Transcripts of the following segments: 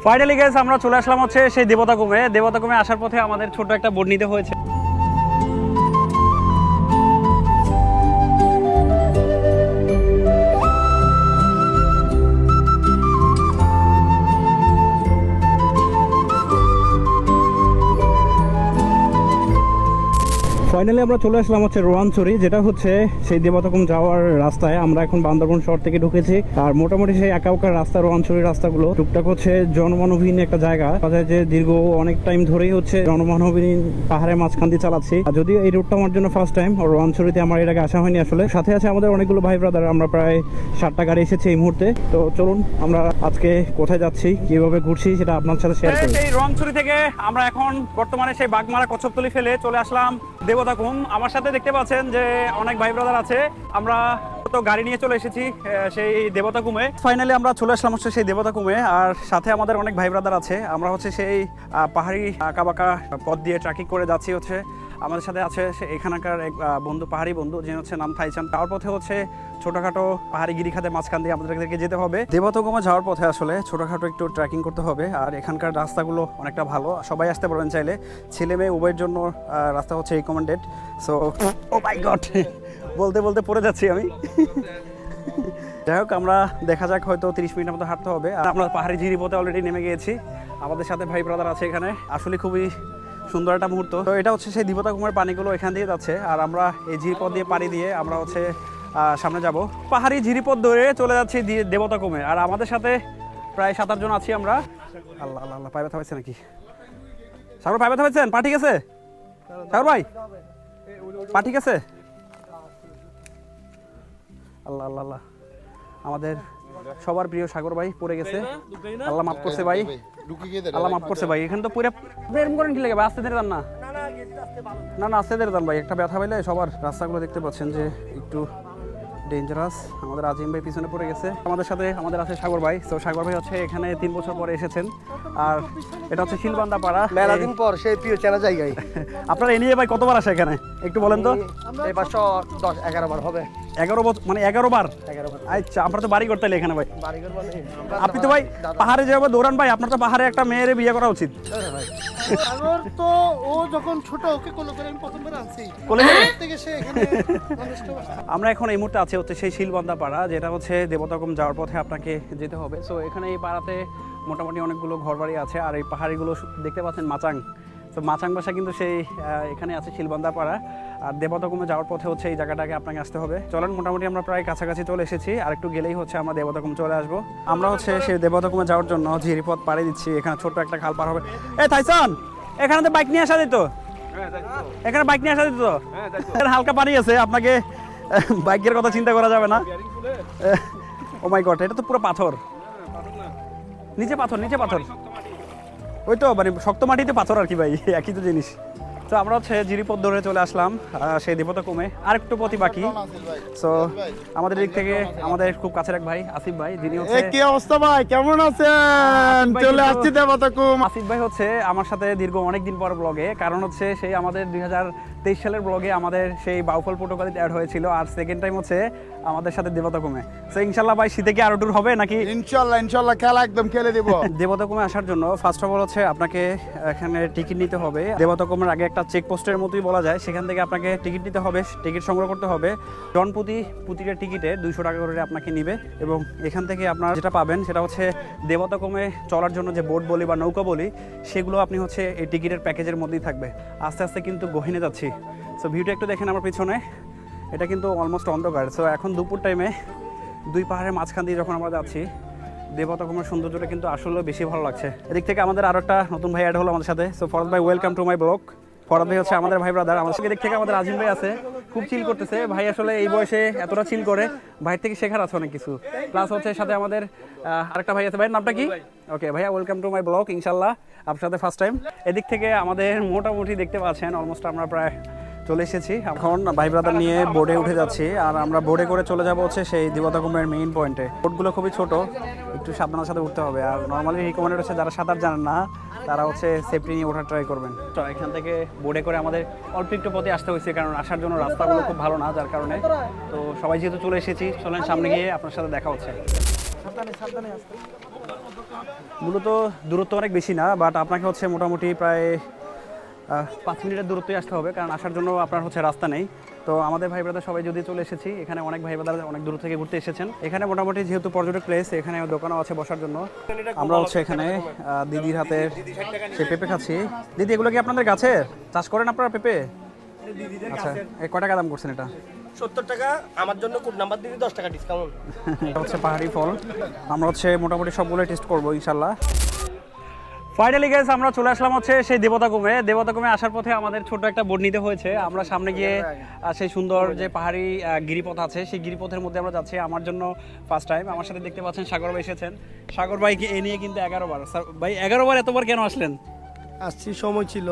Finally guys আমরা চলে আসলাম হচ্ছে সেই দেবতাকুমে আসার পথে আমাদের ছোট একটা বোট নিতে হয়েছে। ফাইনালি আমরা চলে আসলাম হচ্ছে রোয়াঞ্চড়ি, যেটা হচ্ছে সেই দেবতাকুম যাওয়ার রাস্তায়। আমরা এখন বান্দরবন শহর থেকে ঢুকেছি, আর মোটামুটি সেই একা রাস্তা, রোয়াঞ্চড়ির রাস্তাগুলো টুকটাক হচ্ছে জনমানবহীন একটা জায়গা। কথা যে দীর্ঘ অনেক টাইম ধরেই হচ্ছে জনমানবহীন পাহাড়ের মাঝখান দিয়ে চালাচ্ছি। আর যদিও এই রুটটা আমার জন্য ফার্স্ট টাইম, রোয়াঞ্চড়িতে আমার এর আগে আসা হয়নি আসলে। সাথে আছে আমাদের অনেকগুলো ভাই ব্রাদার, আমরা প্রায় 7টা গাড়ি এসেছি এই মুহূর্তে। তো চলুন আমরা আজকে কোথায় যাচ্ছি, কিভাবে ঘুরছি সেটা আপনার সাথে শেয়ার করি। এই রোয়াঞ্চড়ি থেকে আমরা এখন বর্তমানে সেই বাগমারা কচ্ছপতলি ফেলে চলে আসলাম দেবতাকুম। আমার সাথে দেখতে পাচ্ছেন যে অনেক ভাই ব্রাদার আছে। আমরা তো গাড়ি নিয়ে চলে এসেছি সেই দেবতাকুমে। ফাইনালি আমরা চলে আসলাম হচ্ছে সেই দেবতাকুমে, আর সাথে আমাদের অনেক ভাই ব্রাদার আছে। আমরা হচ্ছে সেই পাহাড়ি আঁকাবাঁকা পথ দিয়ে ট্রেকিং করে যাচ্ছি। হচ্ছে আমাদের সাথে আছে এখানকার এক বন্ধু, পাহাড়ি বন্ধু, যে হচ্ছে নাম থাইচান। যাওয়ার পথে হচ্ছে ছোটখাটো পাহাড়ি গিরিখাতের মাঝখান দিয়ে আমাদেরকে যেতে হবে। দেবতাকুমে যাওয়ার পথে আসলে ছোটখাটো একটু ট্রেকিং করতে হবে। আর এখানকার রাস্তাগুলো অনেকটা ভালো, সবাই আসতে পারবেন চাইলে, ছেলে মেয়ে উভয়ের জন্য রাস্তা হচ্ছে রিকমেন্ডেড। সো ও মাই গড, বলতে বলতে পড়ে যাচ্ছি আমি। যাই হোক, আমরা দেখা যাক, হয়তো 30 মিনিটের মতো হাঁটতে হবে। আর আমরা পাহাড়ি ঝিরিপথে অলরেডি নেমে গিয়েছি। আমাদের সাথে ভাই ব্রাদার আছে এখানে। আসলে খুবই সুন্দর একটা মুহূর্ত। তো এটা হচ্ছে সেই দেবতাকুমের পানিগুলো এখান দিয়ে যাচ্ছে, আর আমরা এই ঝিরিপথ দিয়ে পাড়ি দিয়ে আমরা হচ্ছে সামনে যাব। পাহাড়ি ঝিরিপথ ধরে চলে যাচ্ছি দেবতাকুমে। আর আমাদের সাথে প্রায় 7-8 জন আছি আমরা। আল্লাহ আল্লাহ আল্লাহ, পায়ে ব্যথা হয়েছে নাকি? সাগর পায়ে ব্যথা হয়েছেন? পা ঠিক আছে সাগর ভাই? পা ঠিক আছে? আল্লাহ আল্লাহ আল্লাহ, আমাদের সবার প্রিয় সাগর ভাই পড়ে গেছে। আল্লাহ মাফ করছে ভাই, আল্লাহ মাফ করছে ভাই। এখানে তো পুরো এরকম করেন কি লাগে ভাই? আস্তে ধীরে যান না, না না আস্তে ধীরে যান ভাই। একটা ব্যথা পাইলে সবার। রাস্তাগুলো দেখতে পাচ্ছেন যে একটু ডেঞ্জারাস। আমাদের আজিম ভাই পিছনে পড়ে গেছে। আমাদের সাথে আমাদের আছে সাগর ভাই। তো সাগর ভাই হচ্ছে এখানে 3 বছর পরে এসেছেন। আর এটা হচ্ছে শিলবান্দা পাড়া, মেলা দিন পর সেই প্রিয় চেনা জায়গায়। আপনারা এ নিয়ে ভাই কতবার আসে এখানে একটু বলেন তো? এই 510-11 বার হবে। 11 বছর মানে 11 বার? আচ্ছা, আমরা তো বাড়ি করতে এখানে ভাই। আপনি তো ভাই পাহাড়ে যেভাবে দৌড়ান ভাই, আপনার তো পাহাড়ে একটা মেয়ের বিয়ে করা উচিত। সাগর তো ও যখন ছোট, ওকে কোলে করে আমি প্রথমবার আনছি থেকে সে এখানে। আমরা এখন এই মুহূর্তে আছি হচ্ছে সেই শিলবান্দা পাড়া, যেটা হচ্ছে দেবতাকুম যাওয়ার পথে আপনাকে যেতে হবে। সো এখানে এই পাড়াতে মোটামুটি অনেকগুলো ঘরবাড়ি আছে। আর এই পাহাড়িগুলো দেখতে পাচ্ছেন মাচাং। তো মাচাং বাসা কিন্তু সেই এখানে আছে শিলবান্দা পাড়া। আর দেবতাকুমে যাওয়ার পথে হচ্ছে এই জায়গাটাকে আপনাকে আসতে হবে। চলেন, মোটামুটি আমরা প্রায় কাছাকাছি চলে এসেছি। আর একটু গেলেই হচ্ছে আমরা দেবতাকুম চলে আসবো। আমরা হচ্ছে সেই দেবতাকুমে যাওয়ার জন্য ঝিরিপথ পাড়ি দিচ্ছি। এখানে ছোট্ট একটা খাল পার হবে। এই থাইসান, এখানে তো বাইক নিয়ে আসা যেত, এখানে বাইক নিয়ে আসা যেত। হালকা পানি আছে, আপনাকে বাইকের কথা চিন্তা করা যাবে না। ও মাই গড, এটা তো পুরো পাথর, নিচে পাথর, নিচে পাথর। ওই তো মানে শক্ত মাটিতে পাথর আর কি ভাই, একই তো জিনিস। তো আমরা হচ্ছে জিরিপথ ধরে চলে আসলাম সেই দেবতাকুমে। আর একটু পথই বাকি। সো আমাদের দিক থেকে আমাদের খুব কাছের এক ভাই আসিফ ভাই, যিনি হচ্ছে। কি অবস্থা ভাই, কেমন আছেন? চলে আসছি দেবতাকুম। আসিফ ভাই হচ্ছে আমার সাথে দীর্ঘ অনেকদিন পর ব্লগে, কারণ হচ্ছে সেই আমাদের 2023 সালের ব্লগে আমাদের সেই বাউফল প্রোটোকল অ্যাড হয়েছিল। আর সেকেন্ড টাইম হচ্ছে আমাদের সাথে দেবতাকুমে। তো ইনশাল্লাহ ভাই শীতে কি আরো ট্যুর হবে নাকি? ইনশাল্লাহ খেলা একদম খেলে দেব। দেবতাকুমে আসার জন্য ফার্স্ট অফ অল হচ্ছে আপনাকে এখানে টিকিট নিতে হবে। দেবতাকুমের আগে একটা চেকপোস্টের মতোই বলা যায়, সেখান থেকে আপনাকে টিকিট নিতে হবে, টিকিট সংগ্রহ করতে হবে। প্রতিটা টিকিটে 200 টাকা করে আপনাকে নিবে। এবং এখান থেকে আপনার যেটা পাবেন সেটা হচ্ছে দেবতাকুমে চলার জন্য যে বোট বলি বা নৌকা বলি, সেগুলো আপনি হচ্ছে এই টিকিটের প্যাকেজের মধ্যেই থাকবে। আস্তে আস্তে কিন্তু গহীনে যাচ্ছি। সো ভিউটা একটু দেখেন আমার পিছনে, এটা কিন্তু অলমোস্ট অন্ধকার। সো এখন দুপুর টাইমে 2 পাহাড়ের মাঝখান দিয়ে যখন আমরা যাচ্ছি, দেবতাকুমের সৌন্দর্যটা কিন্তু আসলে বেশি ভালো লাগছে। এদিক থেকে আমাদের আরো একটা নতুন ভাই অ্যাড হলো আমাদের সাথে। সো ফরহাদ ভাই, welcome to my blog. Farhad ভাই হচ্ছে আমাদের ভাই ব্রাদার। আমাদের সঙ্গে দিক থেকে আমাদের আজিম ভাই আছে, খুব চিল করতেছে ভাই। আসলে এই বয়সে এতটা চিল করে, ভাইয়ের থেকে শেখার আছে অনেক কিছু। প্লাস হচ্ছে সাথে আমাদের আরেকটা ভাই আছে। ভাইয়ের নামটা কি? ওকে ভাইয়া, ওয়েলকাম টু মাই ব্লগ। ইনশাল্লাহ আপনার সাথে ফার্স্ট টাইম। এদিক থেকে আমাদের মোটামুটি দেখতে পাচ্ছেন অলমোস্ট আমরা প্রায় চলে এসেছি। এখন ভাই ব্রাদার নিয়ে বোর্ডে উঠে যাচ্ছি। আর আমরা বোর্ডে করে চলে যাব হচ্ছে সেই দেবতাকুমের মেইন পয়েন্টে। বোটগুলো খুবই ছোট, একটু সাবধানের সাথে উঠতে হবে। আর নর্মালি রিকমেন্ডেড হচ্ছে যারা সাঁতার জানেন না তারা হচ্ছে সেফটি নিয়ে ওঠার ট্রাই করবেন। তো এখান থেকে বোর্ডে করে আমাদের অল্প একটু পথে আসতে হয়েছে, কারণ আসার জন্য রাস্তাগুলো খুব ভালো না, যার কারণে। তো সবাই যেহেতু চলে এসেছি, চলেন সামনে গিয়ে আপনার সাথে দেখা হচ্ছে। সাবধানে সাবধানে আসতে। মূলত দূরত্ব অনেক বেশি না, বাট আপনাকে হচ্ছে মোটামুটি প্রায় 5 মিনিটের দূরত্বই আসতে হবে, কারণ আসার জন্য আপনার হচ্ছে রাস্তা নেই। তো আমাদের ভাই ব্রাদার সবাই যদি চলে এসেছি, এখানে অনেক ভাই ব্রাদার অনেক দূর থেকে ঘুরতে এসেছেন। এখানে মোটামুটি যেহেতু পর্যটক প্লেস, এখানে দোকানও আছে বসার জন্য। আমরা হচ্ছে এখানে দিদির হাতের সে পেঁপে খাচ্ছি। দিদি, এগুলো কি আপনাদের গাছে চাষ করেন আপনারা পেঁপে? আচ্ছা, এই কয় টাকা দাম করছেন এটা? 70 টাকা আমার জন্য কোড নাম্বার দিবি, 10 টাকা ডিসকাউন্ট। এটা হচ্ছে পাহাড়ি ফল। আমরা হচ্ছে মোটামুটি সবগুলো টেস্ট করবো ইনশাল্লাহ। ফাইনালি গাইস, আমরা চলে আসলাম হচ্ছে সেই দেবতাকুমে আসার পথে আমাদের ছোট একটা বোট নিতে হয়েছে। আমরা সামনে গিয়ে সেই সুন্দর যে পাহাড়ি গিরিপথ আছে, সেই গিরিপথের মধ্যে আমরা যাচ্ছি। আমার জন্য ফার্স্ট টাইম। আমার সাথে দেখতে পাচ্ছেন সাগর ভাই এসেছেন। সাগর ভাইকে এ নিয়ে কিন্তু 11 বার। ভাই 11 বার এতবার কেন আসলেন? আসছি, সময় ছিল,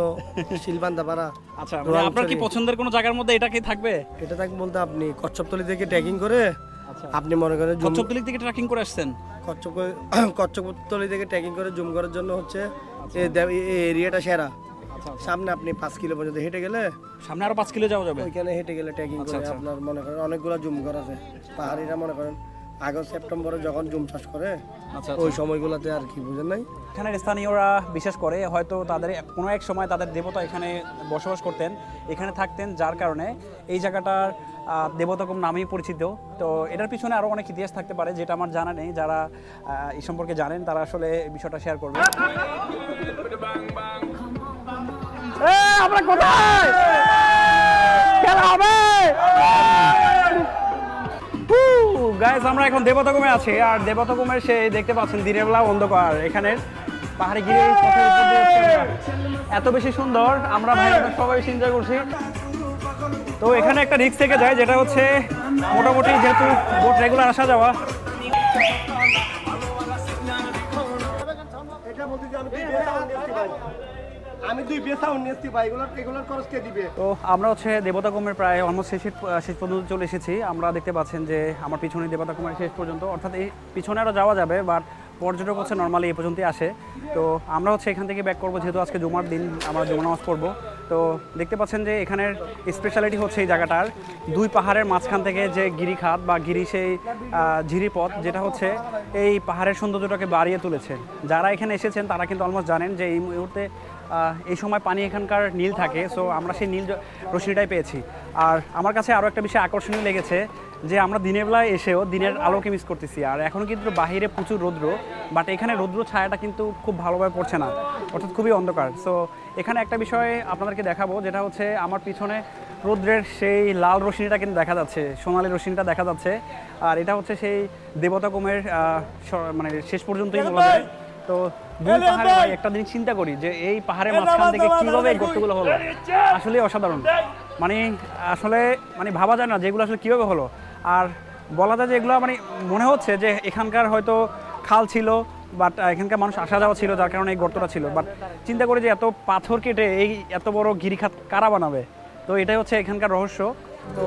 শিলবান্ধা পাড়া। আচ্ছা, আপনার কি পছন্দের কোনো জায়গার মধ্যে এটা কি থাকবে? এটা থাক বলতে আপনি কচ্ছপতলি থেকে ট্রেকিং করে আপনি মনে করেন কচ্ছপতলি থেকে ট্রেকিং করে আসছেন? কচ্ছপতলি থেকে ট্রেকিং করে জুম করার জন্য হচ্ছে এই এরিয়াটা সেরা। সামনে আপনি 5 কিলো পর্যন্ত হেঁটে গেলে, সামনে আরো 5 কিলো যাওয়া যাবে। ওইখানে হেঁটে গেলে ট্রেকিং করে আপনার মনে করেন অনেকগুলো জুম করা আছে। পাহাড়িরা মনে করেন আগস্ট সেপ্টেম্বরে যখন জুম চাষ করে ওই সময়গুলোতে আর কি, বুঝেন নাই? এখানের স্থানীয়রা বিশেষ করে হয়তো তাদের কোনো এক সময় তাদের দেবতা এখানে বসবাস করতেন, এখানে থাকতেন, যার কারণে এই জায়গাটার দেবতাকুম নামেই পরিচিত। তো এটার পিছনে আরও অনেক ইতিহাস থাকতে পারে, যেটা আমার জানা নেই। যারা এই সম্পর্কে জানেন তারা আসলে বিষয়টা শেয়ার করবে। আমরা কোথায় খেলা হবে? গাইস, আমরা এখন দেবতাকুমে আছি, আর দেবতাকুমের সেই দেখতে পাচ্ছেন দিনের বেলা অন্ধকার। এখানের পাহাড়ি গিয়ে পথের উপর দিয়ে এত বেশি সুন্দর, আমরা ভাই সবাই বেশি এনজয় করছি। তো এখানে একটা রিস্ক থেকে যায়, যেটা হচ্ছে মোটামুটি যেহেতু বোট রেগুলার আসা যাওয়া। আমি 2 বেসা উন্নতি ভাই, এগুলোর খরচ কে দিবে? তো আমরা হচ্ছে দেবতাকুমের প্রায় অলমোস্ট শেষ পর্যন্ত চলে এসেছি। আমরা দেখতে পাচ্ছেন যে আমার পিছনে দেবতাকুমের শেষ পর্যন্ত, অর্থাৎ এই পিছনে আরও যাওয়া যাবে, বাট পর্যটক হচ্ছে নর্মালি এই পর্যন্তই আসে। তো আমরা হচ্ছে এখান থেকে ব্যাক করবো, যেহেতু আজকে জুমার দিন, আমরা জুমা নামাজ পড়বো। তো দেখতে পাচ্ছেন যে এখানের স্পেশালিটি হচ্ছে এই জায়গাটার 2 পাহাড়ের মাঝখান থেকে যে গিরিখাত বা গিরি সেই ঝিরিপথ, যেটা হচ্ছে এই পাহাড়ের সৌন্দর্যটাকে বাড়িয়ে তুলেছে। যারা এখানে এসেছেন তারা কিন্তু অলমোস্ট জানেন যে এই মুহূর্তে এই সময় পানি এখানকার নীল থাকে। সো আমরা সেই নীল রশ্মিটাই পেয়েছি। আর আমার কাছে আরও একটা বিষয় আকর্ষণীয় লেগেছে যে আমরা দিনের বেলায় এসেও দিনের আলোকে মিস করতেছি। আর এখন কিন্তু বাইরে প্রচুর রৌদ্র, বাট এখানে রৌদ্র ছায়াটা কিন্তু খুব ভালোভাবে পড়ছে না, অর্থাৎ খুবই অন্ধকার। সো এখানে একটা বিষয় আপনাদেরকে দেখাবো, যেটা হচ্ছে আমার পিছনে রৌদ্রের সেই লাল রশ্মিটা কিন্তু দেখা যাচ্ছে, সোনালি রশ্মিটা দেখা যাচ্ছে। আর এটা হচ্ছে সেই দেবতাকুমের মানে শেষ পর্যন্তই বলা যায়। তো 2 পাহাড়ে ভাই একটা দিন চিন্তা করি যে এই পাহাড়ের মাঝখান থেকে কিভাবে এই গর্তগুলো হলো, আসলে অসাধারণ। মানে আসলে মানে ভাবা যায় না যেগুলো আসলে কিভাবে হলো। আর বলা যায় যে এগুলো মানে মনে হচ্ছে যে এখানকার হয়তো খাল ছিল, বাট এখানকার মানুষ আসা যাওয়া ছিল, যার কারণে এই গর্তটা ছিল। বাট চিন্তা করি যে এত পাথর কেটে এই এত বড় গিরিখাত কারা বানাবে। তো এটাই হচ্ছে এখানকার রহস্য। তো